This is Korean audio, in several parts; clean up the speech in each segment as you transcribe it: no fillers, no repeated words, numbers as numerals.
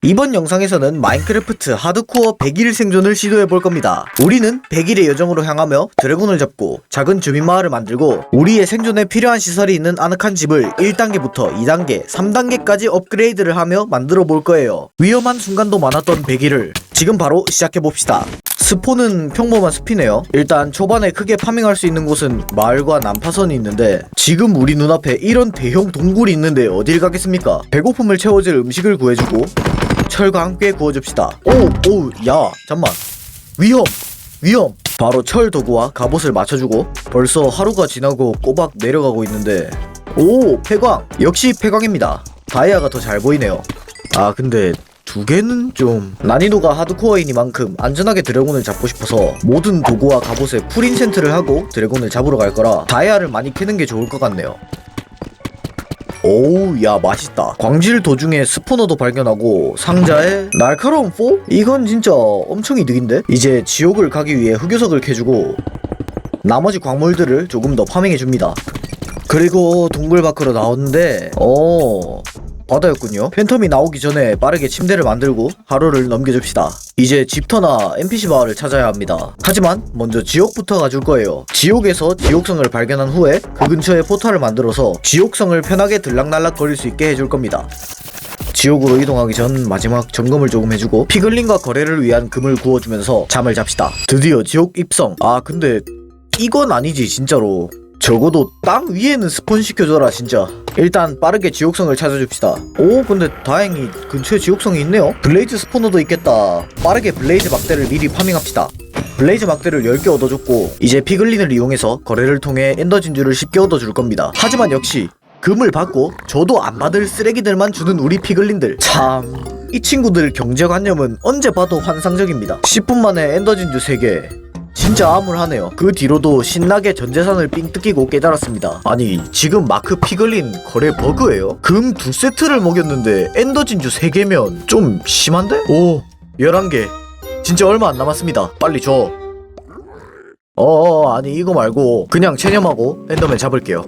이번 영상에서는 마인크래프트 하드코어 100일 생존을 시도해볼 겁니다. 우리는 100일의 여정으로 향하며 드래곤을 잡고 작은 주민마을을 만들고 우리의 생존에 필요한 시설이 있는 아늑한 집을 1단계부터 2단계, 3단계까지 업그레이드를 하며 만들어 볼 거예요. 위험한 순간도 많았던 100일을 지금 바로 시작해봅시다. 스폰은 평범한 숲이네요. 일단 초반에 크게 파밍할 수 있는 곳은 마을과 난파선이 있는데 지금 우리 눈앞에 이런 대형 동굴이 있는데 어딜 가겠습니까? 배고픔을 채워줄 음식을 구해주고 철과 함께 구워줍시다. 야, 잠만. 위험. 바로 철 도구와 갑옷을 맞춰주고 벌써 하루가 지나고 꼬박 내려가고 있는데 폐광. 역시 폐광입니다. 다이아가 더 잘 보이네요. 아, 근데 두 개는 좀 난이도가 하드코어이니만큼 안전하게 드래곤을 잡고 싶어서 모든 도구와 갑옷에 풀인챈트를 하고 드래곤을 잡으러 갈 거라 다이아를 많이 캐는 게 좋을 것 같네요. 야, 맛있다. 광질 도중에 스포너도 발견하고 상자에 날카로운 포? 이건 진짜 엄청 이득인데? 이제 지옥을 가기 위해 흑요석을 캐주고 나머지 광물들을 조금 더 파밍해줍니다. 그리고 동굴 밖으로 나오는데 바다였군요. 팬텀이 나오기 전에 빠르게 침대를 만들고 하루를 넘겨줍시다. 이제 집터나 NPC 마을을 찾아야 합니다. 하지만 먼저 지옥부터 가줄 거예요. 지옥에서 지옥성을 발견한 후에 그 근처에 포탈을 만들어서 지옥성을 편하게 들락날락 거릴 수 있게 해줄 겁니다. 지옥으로 이동하기 전 마지막 점검을 조금 해주고 피글린과 거래를 위한 금을 구워주면서 잠을 잡시다. 드디어 지옥 입성. 아, 근데 이건 아니지 진짜로. 적어도 땅 위에는 스폰 시켜줘라 진짜. 일단 빠르게 지옥성을 찾아줍시다. 근데 다행히 근처에 지옥성이 있네요. 블레이즈 스포너도 있겠다. 빠르게 블레이즈 막대를 미리 파밍합시다. 블레이즈 막대를 10개 얻어줬고 이제 피글린을 이용해서 거래를 통해 엔더 진주를 쉽게 얻어줄 겁니다. 하지만 역시 금을 받고 저도 안 받을 쓰레기들만 주는 우리 피글린들. 참, 이 친구들 경제관념은 언제 봐도 환상적입니다. 10분 만에 엔더 진주 3개. 진짜 암울하네요. 그 뒤로도 신나게 전재산을 삥 뜯기고 깨달았습니다. 아니, 지금 마크 피글린 거래 버그예요? 금 2세트를 먹였는데 엔더 진주 3개면 좀 심한데? 11개. 진짜 얼마 안 남았습니다. 빨리 줘. 아니 이거 말고 그냥 체념하고 엔더맨 잡을게요.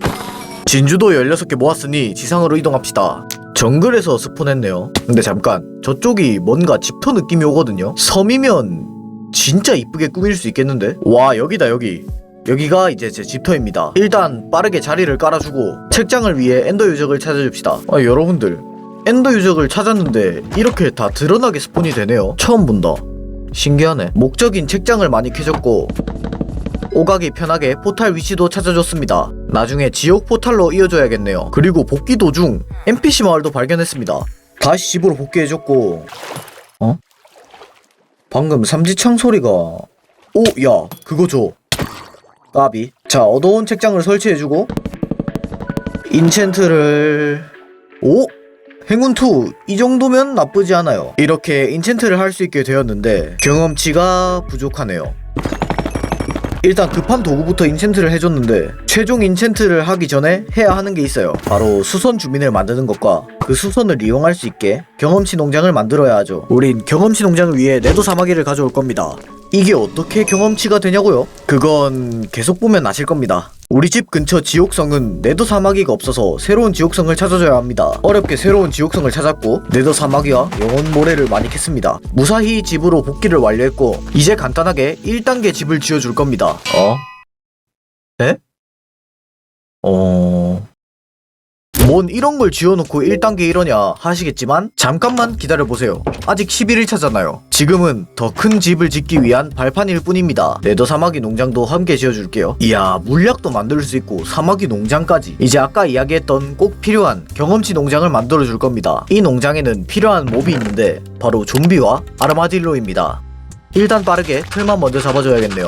진주도 16개 모았으니 지상으로 이동합시다. 정글에서 스폰했네요. 근데 잠깐, 저쪽이 뭔가 집터 느낌이 오거든요. 섬이면 진짜 이쁘게 꾸밀 수 있겠는데? 와, 여기다. 여기가 이제 제 집터입니다. 일단 빠르게 자리를 깔아주고 책장을 위해 엔더 유적을 찾아줍시다. 여러분들, 엔더 유적을 찾았는데 이렇게 다 드러나게 스폰이 되네요. 처음 본다. 신기하네. 목적인 책장을 많이 캐줬고 오가기 편하게 포탈 위치도 찾아줬습니다. 나중에 지옥 포탈로 이어줘야겠네요. 그리고 복귀 도중 NPC 마을도 발견했습니다. 다시 집으로 복귀해줬고 방금 삼지창 소리가 야, 그거 줘. 까비. 자, 얻어온 책장을 설치해주고 인챈트를 행운2. 이 정도면 나쁘지 않아요. 이렇게 인챈트를 할 수 있게 되었는데 경험치가 부족하네요. 일단 급한 도구부터 인챈트를 해줬는데 최종 인챈트를 하기 전에 해야 하는 게 있어요. 바로 수선 주민을 만드는 것과 그 수선을 이용할 수 있게 경험치 농장을 만들어야 하죠. 우린 경험치 농장을 위해 내도 사마귀를 가져올 겁니다. 이게 어떻게 경험치가 되냐고요? 그건 계속 보면 아실 겁니다. 우리 집 근처 지옥성은 네더 사마귀가 없어서 새로운 지옥성을 찾아줘야 합니다. 어렵게 새로운 지옥성을 찾았고 네더 사마귀와 영혼 모래를 많이 캤습니다. 무사히 집으로 복귀를 완료했고 이제 간단하게 1단계 집을 지어줄 겁니다. 네? 뭔 이런 걸 지어놓고 1단계 이러냐 하시겠지만 잠깐만 기다려보세요. 아직 11일차잖아요. 지금은 더 큰 집을 짓기 위한 발판일 뿐입니다. 네더 사마귀 농장도 함께 지어줄게요. 이야, 물약도 만들 수 있고 사마귀 농장까지. 이제 아까 이야기했던 꼭 필요한 경험치 농장을 만들어줄 겁니다. 이 농장에는 필요한 몹이 있는데 바로 좀비와 아르마딜로입니다. 일단 빠르게 틀만 먼저 잡아줘야겠네요.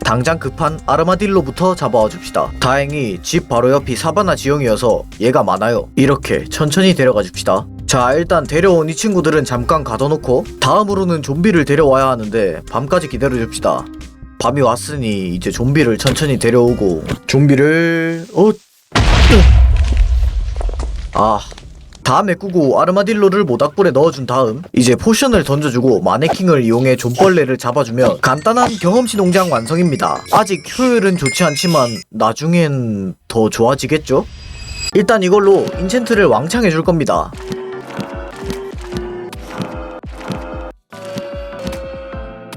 당장 급한 아르마딜로부터 잡아와 줍시다. 다행히 집 바로 옆이 사바나 지형이어서 얘가 많아요. 이렇게 천천히 데려가 줍시다. 자, 일단 데려온 이 친구들은 잠깐 가둬놓고 다음으로는 좀비를 데려와야 하는데 밤까지 기다려 줍시다. 밤이 왔으니 이제 좀비를 천천히 데려오고 좀비를 다 메꾸고 아르마딜로를 모닥불에 넣어준 다음 이제 포션을 던져주고 마네킹을 이용해 좀벌레를 잡아주면 간단한 경험치 농장 완성입니다. 아직 효율은 좋지 않지만 나중엔 더 좋아지겠죠? 일단 이걸로 인챈트를 왕창 해줄 겁니다.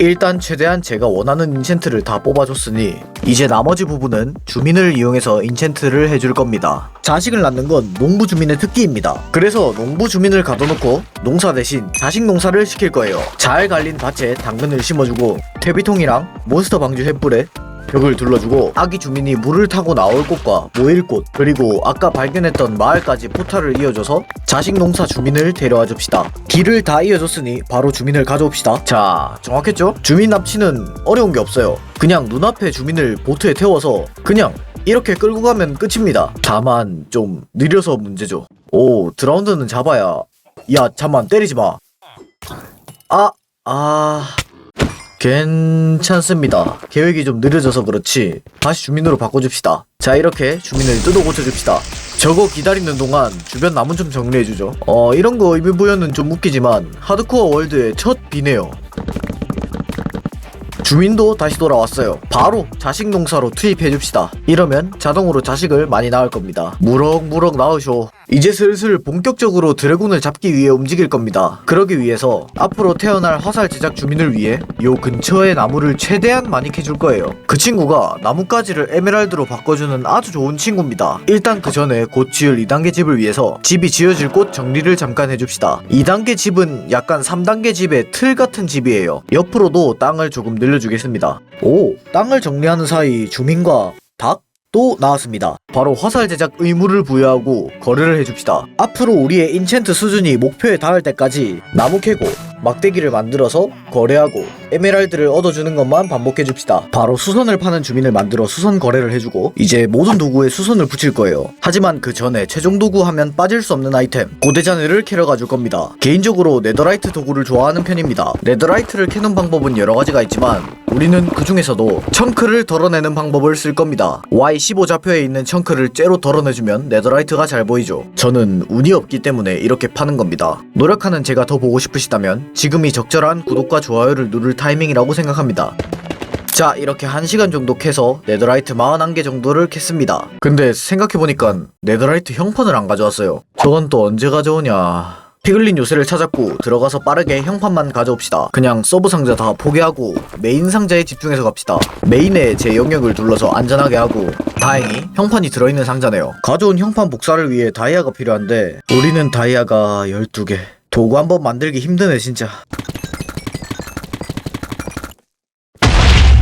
일단 최대한 제가 원하는 인챈트를 다 뽑아줬으니 이제 나머지 부분은 주민을 이용해서 인챈트를 해줄 겁니다. 자식을 낳는 건 농부 주민의 특기입니다. 그래서 농부 주민을 가둬놓고 농사 대신 자식 농사를 시킬 거예요. 잘 갈린 밭에 당근을 심어주고 퇴비통이랑 몬스터 방주 횃불에 벽을 둘러주고 아기 주민이 물을 타고 나올 곳과 모일 곳 그리고 아까 발견했던 마을까지 포탈을 이어줘서 자식 농사 주민을 데려와 줍시다. 길을 다 이어줬으니 바로 주민을 가져옵시다. 자, 정확했죠? 주민 납치는 어려운 게 없어요. 그냥 눈앞에 주민을 보트에 태워서 그냥 이렇게 끌고 가면 끝입니다. 다만 좀 느려서 문제죠. 오, 드라운드는 잡아야. 야, 잠만 때리지 마. 괜찮습니다. 계획이 좀 느려져서 그렇지 다시 주민으로 바꿔줍시다. 자, 이렇게 주민을 뜯어 고쳐줍시다. 저거 기다리는 동안 주변 나무 좀 정리해주죠. 이런거 의미부여는 좀 웃기지만 하드코어 월드의 첫 비네요. 주민도 다시 돌아왔어요. 바로 자식 농사로 투입해줍시다. 이러면 자동으로 자식을 많이 낳을 겁니다. 무럭무럭 낳으쇼. 이제 슬슬 본격적으로 드래곤을 잡기 위해 움직일 겁니다. 그러기 위해서 앞으로 태어날 화살 제작 주민을 위해 요 근처의 나무를 최대한 많이 캐줄 거예요. 그 친구가 나뭇가지를 에메랄드로 바꿔주는 아주 좋은 친구입니다. 일단 그 전에 곧 지을 2단계 집을 위해서 집이 지어질 곳 정리를 잠깐 해줍시다. 2단계 집은 약간 3단계 집의 틀 같은 집이에요. 옆으로도 땅을 조금 늘려주겠습니다. 오, 땅을 정리하는 사이 주민과 닭? 또 나왔습니다. 바로 화살 제작 의무를 부여하고 거래를 해줍시다. 앞으로 우리의 인챈트 수준이 목표에 닿을 때까지 나무 캐고 막대기를 만들어서 거래하고 에메랄드를 얻어주는 것만 반복해줍시다. 바로 수선을 파는 주민을 만들어 수선 거래를 해주고 이제 모든 도구에 수선을 붙일 거예요. 하지만 그 전에 최종 도구 하면 빠질 수 없는 아이템 고대자네를 캐러 가줄 겁니다. 개인적으로 네더라이트 도구를 좋아하는 편입니다. 네더라이트를 캐는 방법은 여러 가지가 있지만 우리는 그 중에서도 청크를 덜어내는 방법을 쓸 겁니다. Y15 좌표에 있는 청크를 째로 덜어내주면 네더라이트가 잘 보이죠. 저는 운이 없기 때문에 이렇게 파는 겁니다. 노력하는 제가 더 보고 싶으시다면 지금이 적절한 구독과 좋아요를 누를 타이밍이라고 생각합니다. 자, 이렇게 1시간 정도 캐서 네더라이트 41개 정도를 캤습니다. 근데 생각해보니까 네더라이트 형판을 안 가져왔어요. 저건 또 언제 가져오냐. 피글린 요새를 찾았고 들어가서 빠르게 형판만 가져옵시다. 그냥 서브 상자 다 포기하고 메인 상자에 집중해서 갑시다. 메인에 제 영역을 둘러서 안전하게 하고 다행히 형판이 들어있는 상자네요. 가져온 형판 복사를 위해 다이아가 필요한데 우리는 다이아가 12개. 도구 한번 만들기 힘드네 진짜.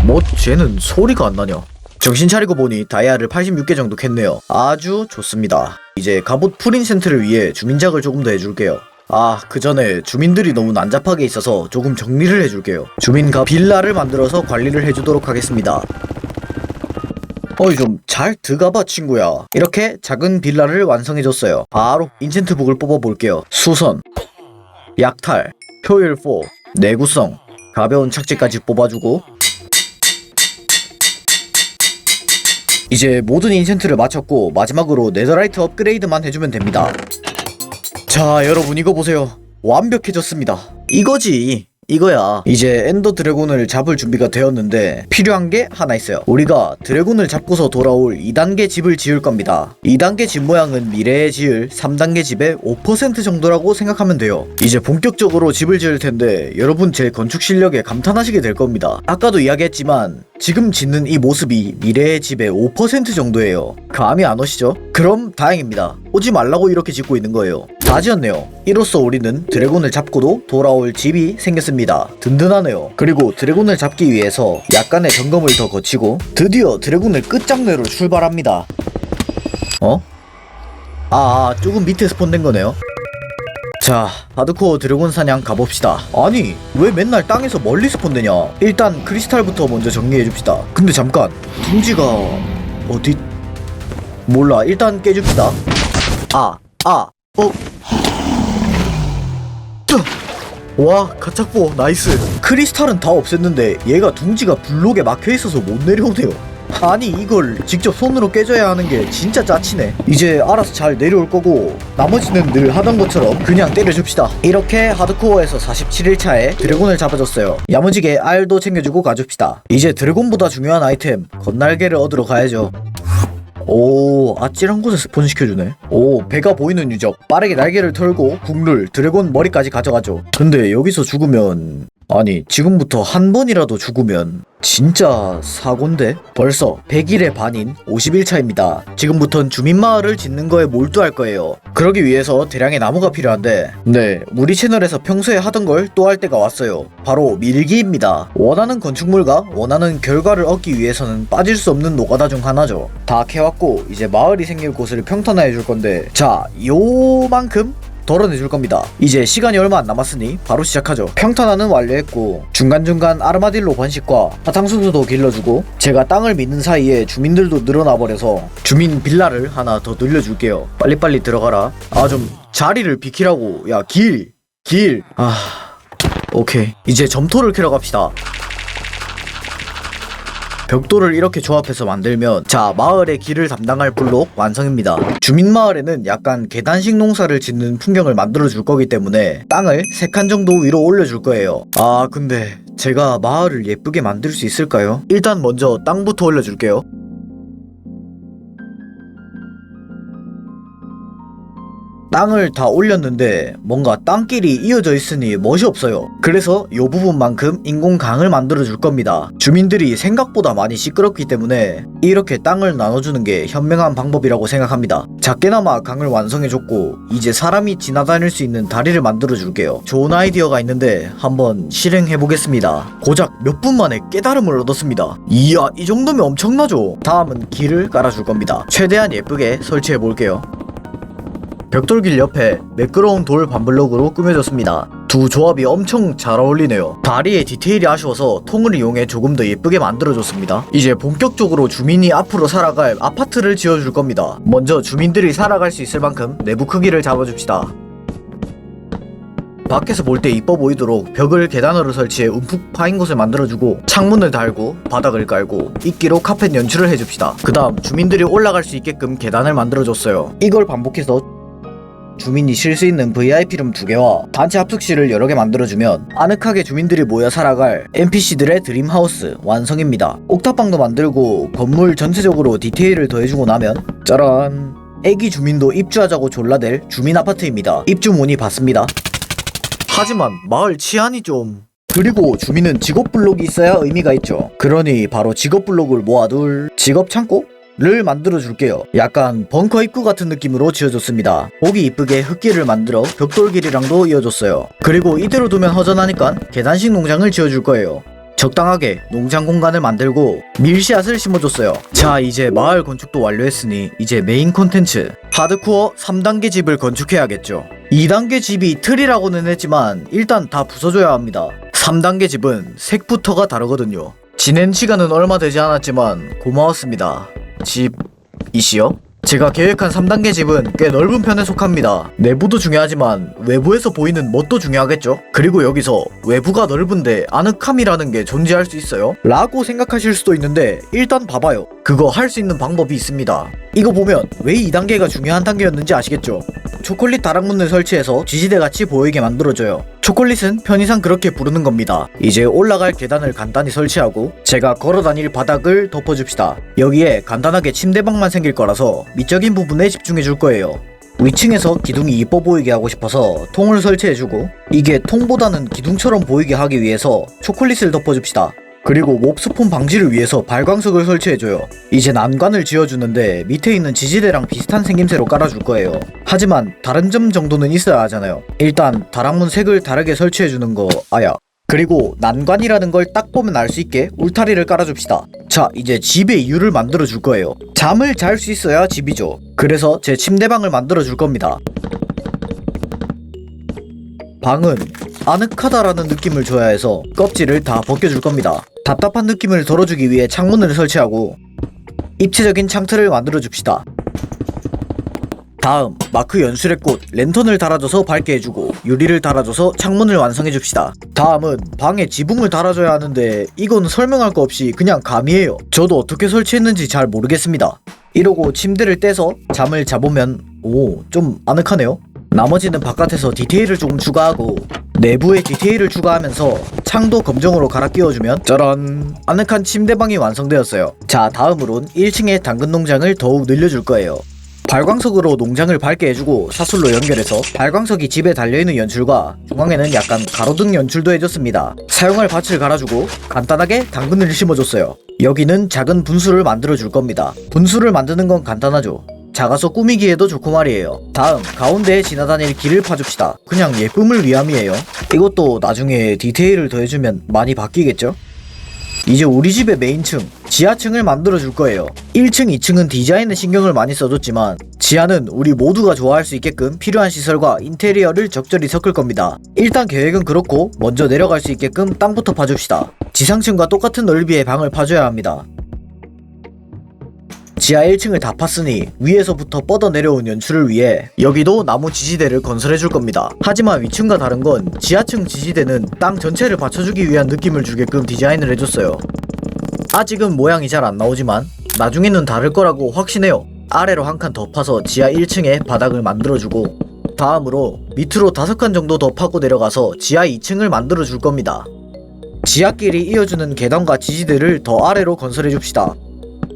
뭐 쟤는 소리가 안 나냐. 정신 차리고 보니 다이아를 86개 정도 캤네요. 아주 좋습니다. 이제 갑옷 풀인센트를 위해 주민작을 조금 더 해줄게요. 그 전에 주민들이 너무 난잡하게 있어서 조금 정리를 해줄게요. 주민과 빌라를 만들어서 관리를 해주도록 하겠습니다. 좀 잘 들어가봐 친구야. 이렇게 작은 빌라를 완성해줬어요. 바로 인챈트북을 뽑아볼게요. 수선, 약탈, 효율 4, 내구성, 가벼운 착지까지 뽑아주고 이제 모든 인챈트를 마쳤고 마지막으로 네더라이트 업그레이드만 해주면 됩니다. 자, 여러분 이거 보세요. 완벽해졌습니다. 이거야. 이제 엔더 드래곤을 잡을 준비가 되었는데 필요한 게 하나 있어요. 우리가 드래곤을 잡고서 돌아올 2단계 집을 지을 겁니다. 2단계 집 모양은 미래에 지을 3단계 집의 5% 정도라고 생각하면 돼요. 이제 본격적으로 집을 지을 텐데 여러분 제 건축 실력에 감탄하시게 될 겁니다. 아까도 이야기했지만 지금 짓는 이 모습이 미래의 집의 5% 정도예요. 감이 안 오시죠? 그럼 다행입니다. 오지 말라고 이렇게 짓고 있는 거예요. 다 지었네요. 이로써 우리는 드래곤을 잡고도 돌아올 집이 생겼습니다. 든든하네요. 그리고 드래곤을 잡기 위해서 약간의 점검을 더 거치고 드디어 드래곤을 끝장내로 출발합니다. 조금 밑에 스폰된 거네요. 자, 하드코어 드래곤 사냥 가봅시다. 아니, 왜 맨날 땅에서 멀리 스폰되냐. 일단 크리스탈부터 먼저 정리해줍시다. 근데 잠깐, 둥지가 어디... 몰라, 일단 깨줍시다. 와, 가착보 나이스. 크리스탈은 다 없앴는데 얘가 둥지가 블록에 막혀있어서 못 내려오네요. 아니, 이걸 직접 손으로 깨줘야 하는 게 진짜 짜치네. 이제 알아서 잘 내려올 거고 나머지는 늘 하던 것처럼 그냥 때려줍시다. 이렇게 하드코어에서 47일차에 드래곤을 잡아줬어요. 야무지게 알도 챙겨주고 가줍시다. 이제 드래곤보다 중요한 아이템 건날개를 얻으러 가야죠. 오, 아찔한 곳에 스폰 시켜주네. 오, 배가 보이는 유적. 빠르게 날개를 털고 국룰 드래곤 머리까지 가져가죠. 근데 여기서 죽으면 아니 지금부터 한 번이라도 죽으면 진짜 사고인데? 벌써 100일의 반인 50일차입니다. 지금부턴 주민마을을 짓는 거에 몰두할 거예요. 그러기 위해서 대량의 나무가 필요한데 네, 우리 채널에서 평소에 하던 걸 또 할 때가 왔어요. 바로 밀기입니다. 원하는 건축물과 원하는 결과를 얻기 위해서는 빠질 수 없는 노가다 중 하나죠. 다 캐왔고 이제 마을이 생길 곳을 평탄화해 줄 건데 자, 요만큼 덜어내줄 겁니다. 이제 시간이 얼마 안 남았으니 바로 시작하죠. 평탄화는 완료했고 중간중간 아르마딜로 번식과 사탕수수도 길러주고 제가 땅을 믿는 사이에 주민들도 늘어나 버려서 주민 빌라를 하나 더 늘려줄게요. 빨리빨리 들어가라. 아, 좀 자리를 비키라고. 야, 길. 오케이. 이제 점토를 캐러 갑시다. 벽돌을 이렇게 조합해서 만들면 자, 마을의 길을 담당할 블록 완성입니다. 주민마을에는 약간 계단식 농사를 짓는 풍경을 만들어줄 거기 때문에 땅을 3칸 정도 위로 올려줄 거예요. 아, 근데 제가 마을을 예쁘게 만들 수 있을까요? 일단 먼저 땅부터 올려줄게요. 땅을 다 올렸는데 뭔가 땅길이 이어져 있으니 멋이 없어요. 그래서 이 부분만큼 인공강을 만들어 줄 겁니다. 주민들이 생각보다 많이 시끄럽기 때문에 이렇게 땅을 나눠주는 게 현명한 방법이라고 생각합니다. 작게나마 강을 완성해줬고 이제 사람이 지나다닐 수 있는 다리를 만들어 줄게요. 좋은 아이디어가 있는데 한번 실행해보겠습니다. 고작 몇 분 만에 깨달음을 얻었습니다. 이야, 이 정도면 엄청나죠? 다음은 길을 깔아줄 겁니다. 최대한 예쁘게 설치해볼게요. 벽돌길 옆에 매끄러운 돌 반블럭으로 꾸며졌습니다. 두 조합이 엄청 잘 어울리네요. 다리의 디테일이 아쉬워서 통을 이용해 조금 더 예쁘게 만들어줬습니다. 이제 본격적으로 주민이 앞으로 살아갈 아파트를 지어줄 겁니다. 먼저 주민들이 살아갈 수 있을 만큼 내부 크기를 잡아줍시다. 밖에서 볼 때 이뻐 보이도록 벽을 계단으로 설치해 움푹 파인 곳을 만들어주고 창문을 달고 바닥을 깔고 이끼로 카펫 연출을 해줍시다. 그 다음 주민들이 올라갈 수 있게끔 계단을 만들어줬어요. 이걸 반복해서 주민이 쉴 수 있는 VIP룸 2개와 단체 합숙실을 여러 개 만들어주면 아늑하게 주민들이 모여 살아갈 NPC들의 드림하우스 완성입니다. 옥탑방도 만들고 건물 전체적으로 디테일을 더해주고 나면 짜란! 애기 주민도 입주하자고 졸라댈 주민 아파트입니다. 입주 문의 받습니다. 하지만 마을 치안이 좀... 그리고 주민은 직업블록이 있어야 의미가 있죠. 그러니 바로 직업블록을 모아둘 직업창고? 를 만들어 줄게요. 약간 벙커 입구 같은 느낌으로 지어줬습니다. 보기 이쁘게 흙길을 만들어 벽돌길이랑도 이어줬어요. 그리고 이대로 두면 허전하니까 계단식 농장을 지어줄 거예요. 적당하게 농장 공간을 만들고 밀씨앗을 심어줬어요. 자, 이제 마을 건축도 완료했으니 이제 메인 콘텐츠 하드코어 3단계 집을 건축해야겠죠. 2단계 집이 틀이라고는 했지만 일단 다 부숴줘야 합니다. 3단계 집은 색부터가 다르거든요. 지낸 시간은 얼마 되지 않았지만 고마웠습니다. 집이시여? 제가 계획한 3단계 집은 꽤 넓은 편에 속합니다. 내부도 중요하지만 외부에서 보이는 멋도 중요하겠죠? 그리고 여기서 외부가 넓은데 아늑함이라는 게 존재할 수 있어요? 라고 생각하실 수도 있는데 일단 봐봐요. 그거 할 수 있는 방법이 있습니다. 이거 보면 왜 2단계가 중요한 단계였는지 아시겠죠? 초콜릿 다락문을 설치해서 지지대같이 보이게 만들어줘요. 초콜릿은 편의상 그렇게 부르는 겁니다. 이제 올라갈 계단을 간단히 설치하고 제가 걸어다닐 바닥을 덮어줍시다. 여기에 간단하게 침대방만 생길 거라서 미적인 부분에 집중해줄 거예요. 위층에서 기둥이 이뻐 보이게 하고 싶어서 통을 설치해주고 이게 통보다는 기둥처럼 보이게 하기 위해서 초콜릿을 덮어줍시다. 그리고 몹스폰 방지를 위해서 발광석을 설치해줘요. 이제 난관을 지어주는데 밑에 있는 지지대랑 비슷한 생김새로 깔아줄 거예요. 하지만 다른 점 정도는 있어야 하잖아요. 일단 다락문 색을 다르게 설치해주는 거 그리고 난관이라는 걸 딱 보면 알 수 있게 울타리를 깔아줍시다. 자, 이제 집의 이유를 만들어줄 거예요. 잠을 잘 수 있어야 집이죠. 그래서 제 침대방을 만들어줄 겁니다. 방은 아늑하다라는 느낌을 줘야 해서 껍질을 다 벗겨줄 겁니다. 답답한 느낌을 덜어주기 위해 창문을 설치하고 입체적인 창틀을 만들어줍시다. 다음 마크 연출의 꽃 랜턴을 달아줘서 밝게 해주고 유리를 달아줘서 창문을 완성해줍시다. 다음은 방에 지붕을 달아줘야 하는데 이건 설명할 거 없이 그냥 감이에요. 저도 어떻게 설치했는지 잘 모르겠습니다. 이러고 침대를 떼서 잠을 자보면 좀 아늑하네요. 나머지는 바깥에서 디테일을 조금 추가하고 내부에 디테일을 추가하면서 창도 검정으로 갈아 끼워주면 짜란! 아늑한 침대방이 완성되었어요. 자, 다음으론 1층의 당근 농장을 더욱 늘려줄 거예요. 발광석으로 농장을 밝게 해주고 사슬로 연결해서 발광석이 집에 달려있는 연출과 중앙에는 약간 가로등 연출도 해줬습니다. 사용할 밭을 갈아주고 간단하게 당근을 심어줬어요. 여기는 작은 분수를 만들어줄 겁니다. 분수를 만드는 건 간단하죠. 작아서 꾸미기에도 좋고 말이에요. 다음 가운데에 지나다닐 길을 파줍시다. 그냥 예쁨을 위함이에요. 이것도 나중에 디테일을 더해주면 많이 바뀌겠죠? 이제 우리 집의 메인층, 지하층을 만들어줄 거예요. 1층, 2층은 디자인에 신경을 많이 써줬지만 지하는 우리 모두가 좋아할 수 있게끔 필요한 시설과 인테리어를 적절히 섞을 겁니다. 일단 계획은 그렇고 먼저 내려갈 수 있게끔 땅부터 파줍시다. 지상층과 똑같은 넓이의 방을 파줘야 합니다. 지하 1층을 다 팠으니 위에서부터 뻗어 내려온 연출을 위해 여기도 나무 지지대를 건설해줄 겁니다. 하지만 위층과 다른 건 지하층 지지대는 땅 전체를 받쳐주기 위한 느낌을 주게끔 디자인을 해줬어요. 아직은 모양이 잘 안 나오지만 나중에는 다를 거라고 확신해요. 아래로 한 칸 더 파서 지하 1층에 바닥을 만들어주고 다음으로 밑으로 5칸 정도 더 파고 내려가서 지하 2층을 만들어줄 겁니다. 지하끼리 이어주는 계단과 지지대를 더 아래로 건설해줍시다.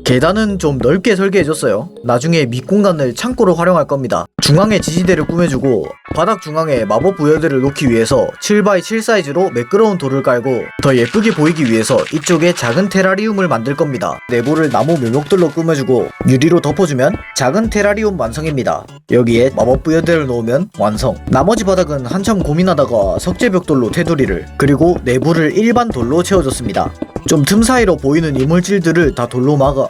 계단은 좀 넓게 설계해줬어요. 나중에 밑공간을 창고로 활용할 겁니다. 중앙에 지지대를 꾸며주고 바닥 중앙에 마법 부여대를 놓기 위해서 7x7 사이즈로 매끄러운 돌을 깔고 더 예쁘게 보이기 위해서 이쪽에 작은 테라리움을 만들 겁니다. 내부를 나무 묘목들로 꾸며주고 유리로 덮어주면 작은 테라리움 완성입니다. 여기에 마법 부여대를 놓으면 완성. 나머지 바닥은 한참 고민하다가 석재벽돌로 테두리를 그리고 내부를 일반 돌로 채워줬습니다. 좀 틈 사이로 보이는 이물질들을 다 돌로 막아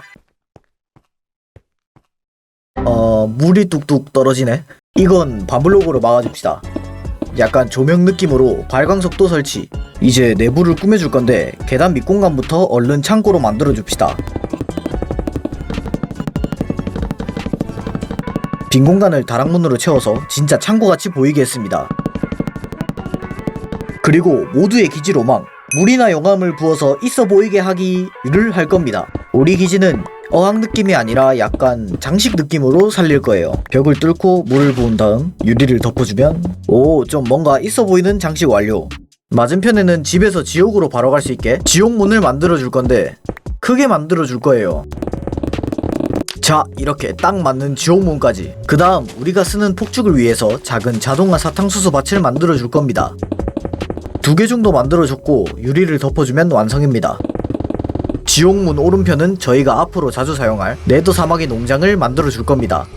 물이 뚝뚝 떨어지네. 이건 반블록으로 막아줍시다. 약간 조명 느낌으로 발광석도 설치. 이제 내부를 꾸며줄 건데 계단 밑공간부터 얼른 창고로 만들어줍시다. 빈 공간을 다락문으로 채워서 진짜 창고같이 보이게 했습니다. 그리고 모두의 기지 로망, 물이나 용암을 부어서 있어 보이게 하기를 할 겁니다. 우리 기지는 어항 느낌이 아니라 약간 장식 느낌으로 살릴 거예요. 벽을 뚫고 물을 부은 다음 유리를 덮어주면 좀 뭔가 있어 보이는 장식 완료. 맞은편에는 집에서 지옥으로 바로 갈 수 있게 지옥문을 만들어 줄 건데 크게 만들어 줄 거예요. 자, 이렇게 딱 맞는 지옥문까지. 그 다음 우리가 쓰는 폭죽을 위해서 작은 자동화 사탕수수 밭을 만들어 줄 겁니다. 2개 정도 만들어줬고 유리를 덮어주면 완성입니다. 지옥문 오른편은 저희가 앞으로 자주 사용할 네더 사마귀 농장을 만들어줄 겁니다.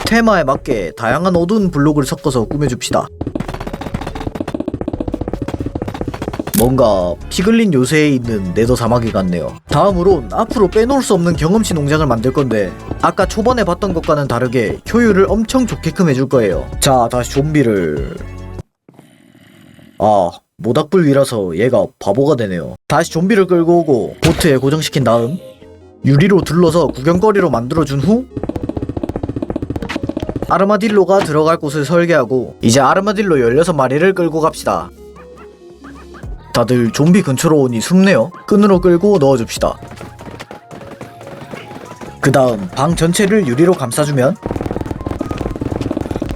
테마에 맞게 다양한 어두운 블록을 섞어서 꾸며줍시다. 뭔가 피글린 요새에 있는 네더 사마귀 같네요. 다음으론 앞으로 빼놓을 수 없는 경험치 농장을 만들 건데 아까 초반에 봤던 것과는 다르게 효율을 엄청 좋게끔 해줄 거예요. 자, 다시 좀비를... 모닥불 위라서 얘가 바보가 되네요. 다시 좀비를 끌고 오고 보트에 고정시킨 다음 유리로 둘러서 구경거리로 만들어준 후 아르마딜로가 들어갈 곳을 설계하고 이제 아르마딜로 16마리를 끌고 갑시다. 다들 좀비 근처로 오니 숨네요. 끈으로 끌고 넣어줍시다. 그 다음 방 전체를 유리로 감싸주면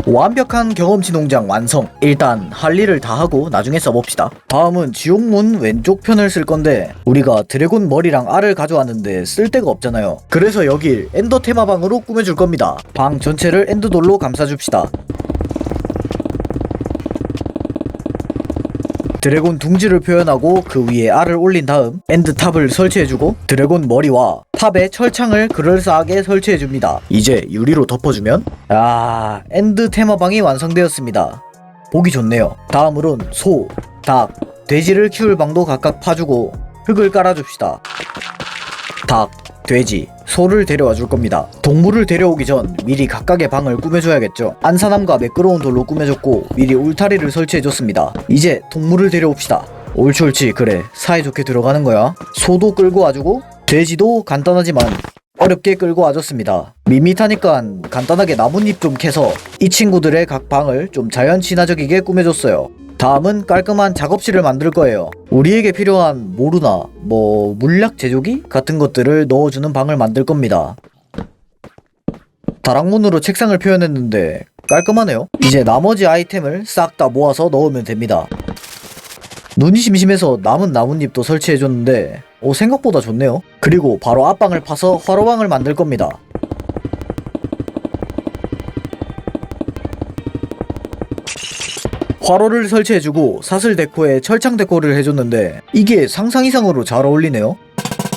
완벽한 경험치 농장 완성. 일단 할 일을 다 하고 나중에 써봅시다. 다음은 지옥문 왼쪽 편을 쓸 건데 우리가 드래곤 머리랑 알을 가져왔는데 쓸 데가 없잖아요. 그래서 여길 엔더 테마방으로 꾸며줄 겁니다. 방 전체를 엔더돌로 감싸줍시다. 드래곤 둥지를 표현하고 그 위에 알을 올린 다음 엔드탑을 설치해주고 드래곤 머리와 탑에 철창을 그럴싸하게 설치해줍니다. 이제 유리로 덮어주면 엔드 테마방이 완성되었습니다. 보기 좋네요. 다음으론 소, 닭, 돼지를 키울 방도 각각 파주고 흙을 깔아줍시다. 닭, 돼지, 소를 데려와 줄 겁니다. 동물을 데려오기 전 미리 각각의 방을 꾸며줘야겠죠. 안사람과 매끄러운 돌로 꾸며줬고 미리 울타리를 설치해줬습니다. 이제 동물을 데려옵시다. 옳지 그래, 사이좋게 들어가는 거야. 소도 끌고 와주고 돼지도 간단하지만 어렵게 끌고 와줬습니다. 밋밋하니까 간단하게 나뭇잎 좀 캐서 이 친구들의 각 방을 좀 자연 친화적이게 꾸며줬어요. 다음은 깔끔한 작업실을 만들 거예요. 우리에게 필요한 모루나 물약 제조기 같은 것들을 넣어주는 방을 만들 겁니다. 다락문으로 책상을 표현했는데 깔끔하네요. 이제 나머지 아이템을 싹 다 모아서 넣으면 됩니다. 눈이 심심해서 남은 나뭇잎도 설치해줬는데 생각보다 좋네요. 그리고 바로 앞방을 파서 화로방을 만들 겁니다. 화로를 설치해주고 사슬 데코에 철창 데코를 해줬는데 이게 상상 이상으로 잘 어울리네요.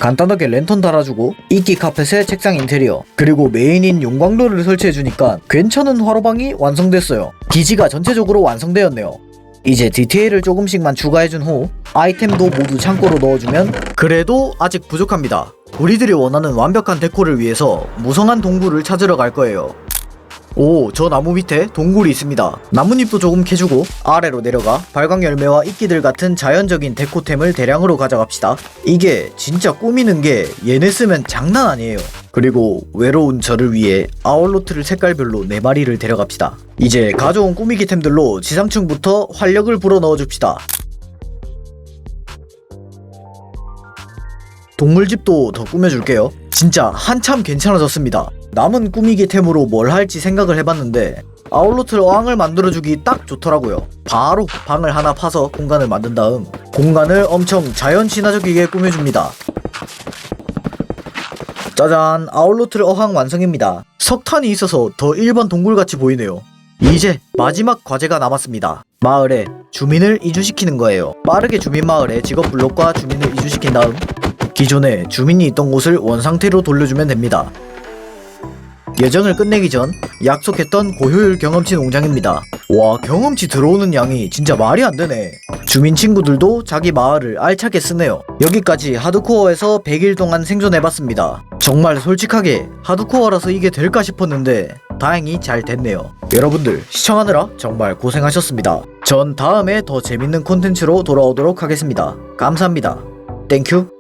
간단하게 랜턴 달아주고 이끼 카펫에 책상 인테리어 그리고 메인인 용광로를 설치해주니까 괜찮은 화로방이 완성됐어요. 기지가 전체적으로 완성되었네요. 이제 디테일을 조금씩만 추가해준 후 아이템도 모두 창고로 넣어주면 그래도 아직 부족합니다. 우리들이 원하는 완벽한 데코를 위해서 무성한 동굴을 찾으러 갈 거예요. 오, 저 나무 밑에 동굴이 있습니다. 나뭇잎도 조금 캐주고 아래로 내려가 발광열매와 이끼들 같은 자연적인 데코템을 대량으로 가져갑시다. 이게 진짜 꾸미는 게 얘네 쓰면 장난 아니에요. 그리고 외로운 저를 위해 아울로트를 색깔별로 4마리를 데려갑시다. 이제 가져온 꾸미기템들로 지상층부터 활력을 불어 넣어줍시다. 동물집도 더 꾸며줄게요. 진짜 한참 괜찮아졌습니다. 남은 꾸미기템으로 뭘 할지 생각을 해봤는데 아울로트 어항을 만들어주기 딱 좋더라고요. 바로 방을 하나 파서 공간을 만든 다음 공간을 엄청 자연 친화적이게 꾸며줍니다. 짜잔, 아울로트 어항 완성입니다. 석탄이 있어서 더 일반 동굴같이 보이네요. 이제 마지막 과제가 남았습니다. 마을에 주민을 이주시키는 거예요. 빠르게 주민마을에 직업 블록과 주민을 이주시킨 다음 기존에 주민이 있던 곳을 원상태로 돌려주면 됩니다. 예정을 끝내기 전 약속했던 고효율 경험치 농장입니다. 와, 경험치 들어오는 양이 진짜 말이 안 되네. 주민 친구들도 자기 마을을 알차게 쓰네요. 여기까지 하드코어에서 100일 동안 생존해봤습니다. 정말 솔직하게 하드코어라서 이게 될까 싶었는데 다행히 잘 됐네요. 여러분들 시청하느라 정말 고생하셨습니다. 전 다음에 더 재밌는 콘텐츠로 돌아오도록 하겠습니다. 감사합니다. 땡큐.